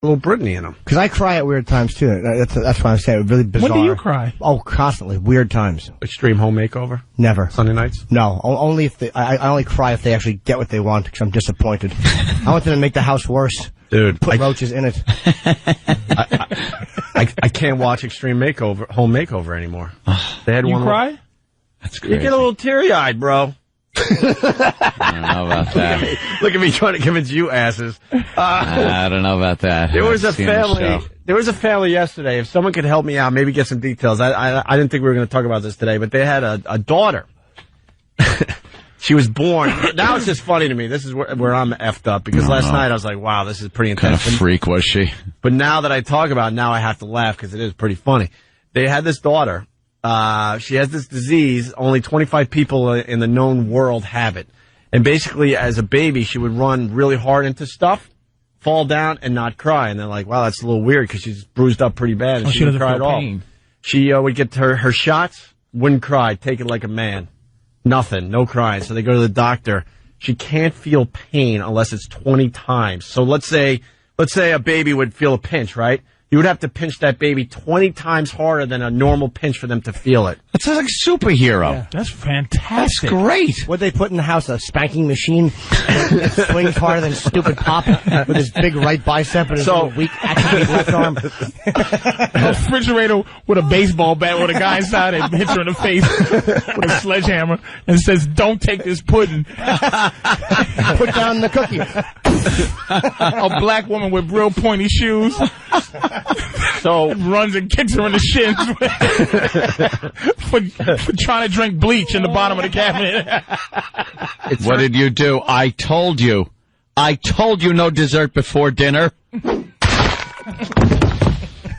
little Britney in them. Because I cry at weird times, too. That's why I'm saying it really bizarre. When do you cry? Oh, constantly. Weird times. Extreme Home Makeover? Never. Sunday nights? No. Only if I only cry if they actually get what they want, because I'm disappointed. I want them to make the house worse. Dude. Put roaches in it. I can't watch Extreme Home Makeover anymore. They had You one cry? That's crazy. You get a little teary-eyed, bro. I don't know about that. Look at me trying to convince you asses. I don't know about that. There was a family. There was a family yesterday. If someone could help me out, maybe get some details. I didn't think we were going to talk about this today, but they had a daughter. She was born. Now it's just funny to me. This is where I'm effed up, because last night I was like, wow, this is pretty intense. What kind of freak was she? But now that I talk about it, now I have to laugh because it is pretty funny. They had this daughter. She has this disease. Only 25 people in the known world have it. And basically, as a baby, she would run really hard into stuff, fall down, and not cry. And they're like, wow, that's a little weird because she's bruised up pretty bad. And she didn't cry at all. She would get her shots, wouldn't cry, take it like a man. Nothing, no crying. So they go to the doctor. She can't feel pain unless it's 20 times. So let's say a baby would feel a pinch, right? You would have to pinch that baby 20 times harder than a normal pinch for them to feel it. That sounds like a superhero. Yeah. That's fantastic. That's great. What'd they put in the house? A spanking machine? Swings harder than stupid Pop with his big right bicep and his little weak, active left arm. A refrigerator with a baseball bat with a guy inside it hits her in the face with a sledgehammer and says, "Don't take this pudding." Put down the cookie. A black woman with real pointy shoes. So runs and kicks her in the shins for trying to drink bleach in the bottom of the cabinet. What did you do? I told you. I told you no dessert before dinner.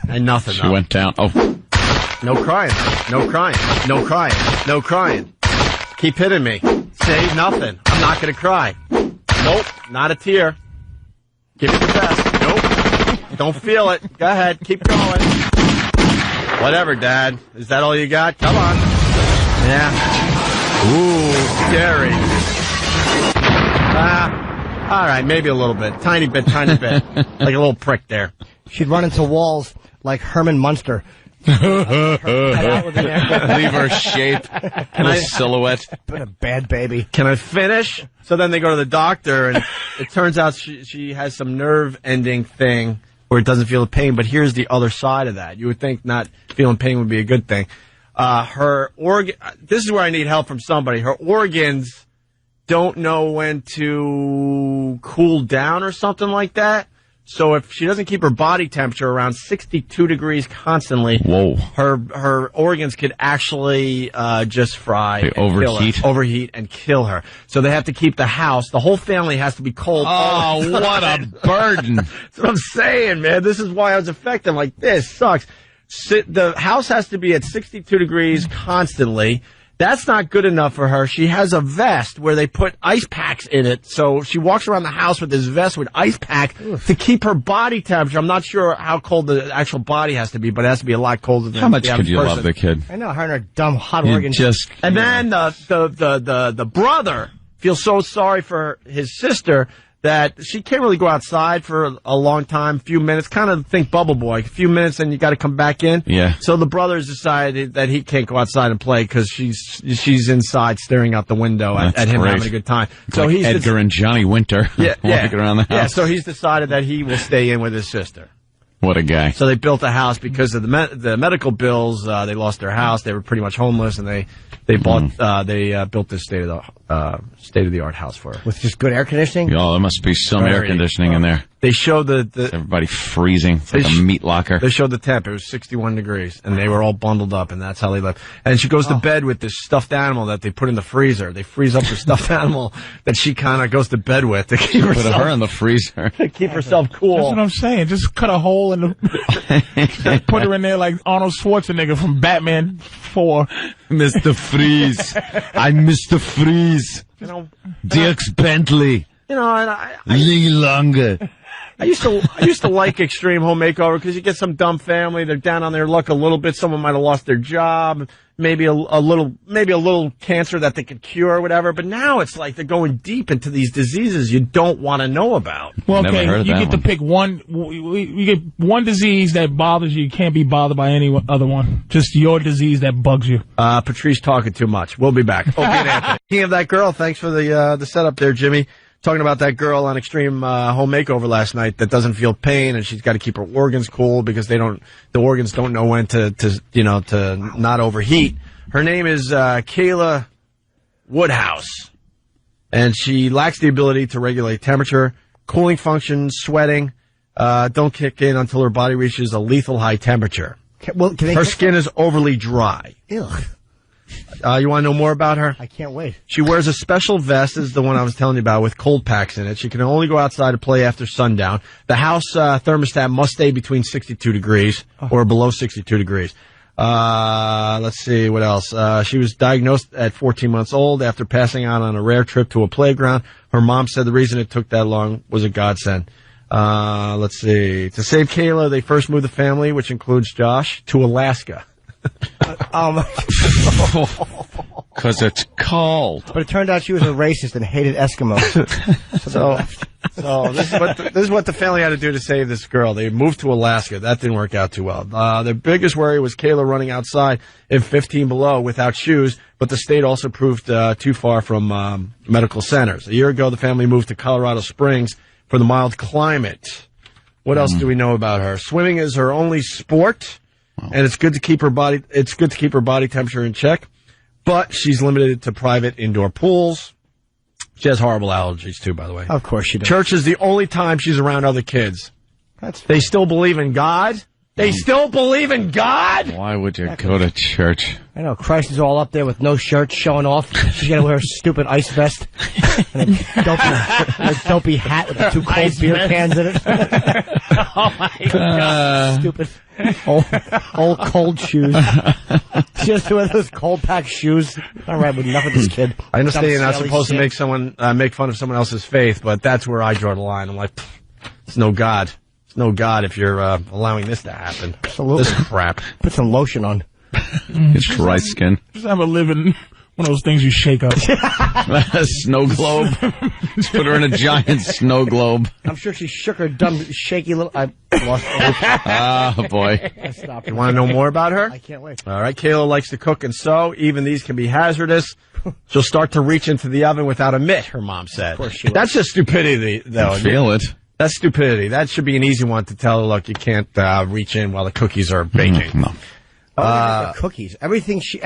And nothing. She went down. Oh. No crying. No crying. No crying. No crying. Keep hitting me. Say nothing. I'm not going to cry. Nope. Not a tear. Give it your best. Nope. Don't feel it. Go ahead. Keep going. Whatever, Dad. Is that all you got? Come on. Yeah. Ooh, scary. All right, maybe a little bit. Tiny bit. Like a little prick there. She'd run into walls like Herman Munster. Leave her shape. Silhouette. But a bad baby. Can I finish? So then they go to the doctor, and it turns out she has some nerve ending thing where it doesn't feel the pain, but here's the other side of that. You would think not feeling pain would be a good thing. This is where I need help from somebody. Her organs don't know when to cool down or something like that. So if she doesn't keep her body temperature around 62 degrees constantly, whoa, her organs could actually just fry, they overheat and kill her. So they have to keep the whole family has to be cold. Oh, what a burden! That's what I'm saying, man. This is why I was affected. I'm like, this sucks. The house has to be at 62 degrees constantly. That's not good enough for her. She has a vest where they put ice packs in it. So she walks around the house with this vest with ice pack to keep her body temperature. I'm not sure how cold the actual body has to be, but it has to be a lot colder than how much the could you person. love the kid? I know, her and her dumb hot organs. And then the brother feels so sorry for his sister that she can't really go outside for a long time, few minutes, kind of think Bubble Boy, a few minutes and you got to come back in. Yeah. So the brothers decided that he can't go outside and play because she's inside staring out the window at him having a good time. It's so like he's Edgar and Johnny Winter walking around the house. Yeah, so he's decided that he will stay in with his sister. What a guy. So they built a house because of the medical bills. They lost their house. They were pretty much homeless, and they built this state of the art house for her with just good air conditioning. Oh, there must be some air conditioning in there. They showed everybody freezing. It's like a meat locker. They showed the temp. It was 61 degrees, and they were all bundled up, and that's how they lived. And she goes to bed with this stuffed animal that they put in the freezer. They freeze up the stuffed animal that she kind of goes to bed with to keep herself. Put her in the freezer To keep herself cool. That's what I'm saying. Just cut a hole in the... put her in there like Arnold Schwarzenegger from Batman 4. Mr. Freeze. I'm Mr. Freeze. You know, Dirks Bentley. You know, and I longer. I used to like Extreme Home Makeover because you get some dumb family, they're down on their luck a little bit, someone might have lost their job, maybe a little cancer that they could cure or whatever. But now it's like they're going deep into these diseases you don't want to know about. Well, Never heard of you that get to one. pick one. You get one disease that bothers you. You can't be bothered by any other one. Just your disease that bugs you. Patrice talking too much. We'll be back. Opie and Anthony. Speaking of that girl, thanks for the setup there, Jimmy. Talking about that girl on Extreme Home Makeover last night that doesn't feel pain, and she's got to keep her organs cool because the organs don't know when to not overheat. Her name is Kayla Woodhouse, and she lacks the ability to regulate temperature, cooling functions, sweating. Don't kick in until her body reaches a lethal high temperature. Her skin is overly dry. Ew. You want to know more about her? I can't wait. She wears a special vest, is the one I was telling you about, with cold packs in it. She can only go outside to play after sundown. The house thermostat must stay between 62 degrees or below 62 degrees. Let's see, what else? She was diagnosed at 14 months old after passing out on a rare trip to a playground. Her mom said the reason it took that long was a godsend. Let's see. To save Kayla, they first moved the family, which includes Josh, to Alaska. Because it's cold. But it turned out she was a racist and hated Eskimos. So this is what the family had to do to save this girl. They moved to Alaska. That didn't work out too well. Their biggest worry was Kayla running outside in 15 below without shoes, but the state also proved too far from medical centers. A year ago, the family moved to Colorado Springs for the mild climate. What else do we know about her? Swimming is her only sport. And it's good to keep her body temperature in check, but she's limited to private indoor pools. She has horrible allergies too, by the way. Of course she does. Church is the only time she's around other kids. That's They still believe in God? They still believe in God? Why would you go to church? I know. Christ is all up there with no shirt showing off. She's got to wear a stupid ice vest and a dopey hat with the 2 cold beer cans in it. Oh my God! Stupid old cold shoes. She has to wear those cold pack shoes. All right, with enough of this kid. I understand you're not Some supposed to silly make fun of someone else's faith, but that's where I draw the line. I'm like, it's no God. It's no God if you're allowing this to happen. Absolutely. This crap. Put some lotion on. It's dry skin. Just have a living one of those things you shake up. A snow globe. Put her in a giant snow globe. I'm sure she shook her dumb, shaky little... I lost it. Oh, boy. I stopped. You want to know more about her? I can't wait. All right, Kayla likes to cook and sew. Even these can be hazardous. She'll start to reach into the oven without a mitt, her mom said. Of course she will. That's just stupidity, though. Feel it. That's stupidity. That should be an easy one to tell her, look, you can't reach in while the cookies are baking. No. Cookies. Everything she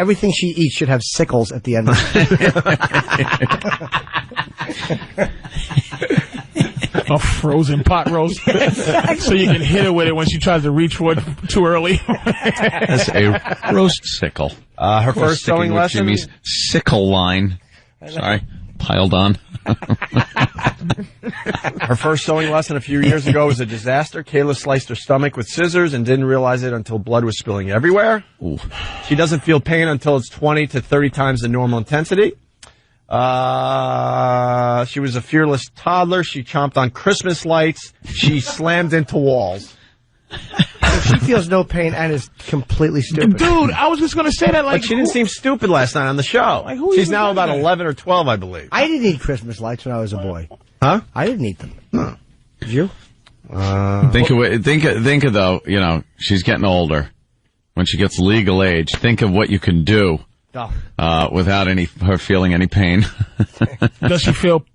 eats should have sickles at the end of it. A frozen pot roast. So you can hit her with it when she tries to reach for it too early. That's a roast sickle. Her first sewing lesson. Jimmy's sickle line. Sorry, piled on. Her first sewing lesson a few years ago was a disaster. Kayla sliced her stomach with scissors and didn't realize it until blood was spilling everywhere. Ooh. She doesn't feel pain until it's 20 to 30 times the normal intensity. She was a fearless toddler. She chomped on Christmas lights. She slammed into walls. She feels no pain and is completely stupid. Dude, I was just going to say that. Like, But she didn't seem stupid last night on the show. Like, who She's even now does about that? 11 or 12, I believe. I didn't eat Christmas lights when I was a boy. Huh? I didn't eat them. No. Did you? Think of though, you know, she's getting older. When she gets legal age, think of what you can do without her feeling any pain. Does she feel,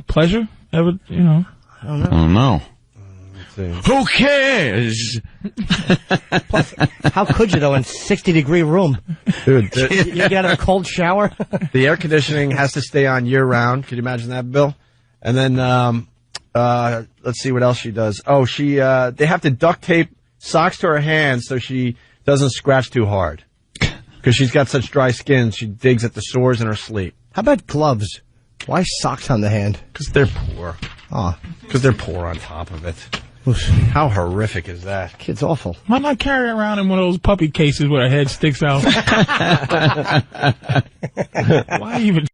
pleasure? Ever, I don't know. Oh no. Let's see. Who cares? Plus, how could you though in 60-degree room? Dude, You get out of a cold shower? the air conditioning has to stay on year round. Could you imagine that, Bill? And then, let's see what else she does. Oh, they have to duct tape socks to her hands so she doesn't scratch too hard. Because she's got such dry skin, she digs at the sores in her sleep. How about gloves? Why socks on the hand? Because they're poor. Oh, Because they're poor on top of it. How horrific is that? kid's awful. Why not carry her around in one of those puppy cases where her head sticks out? Why even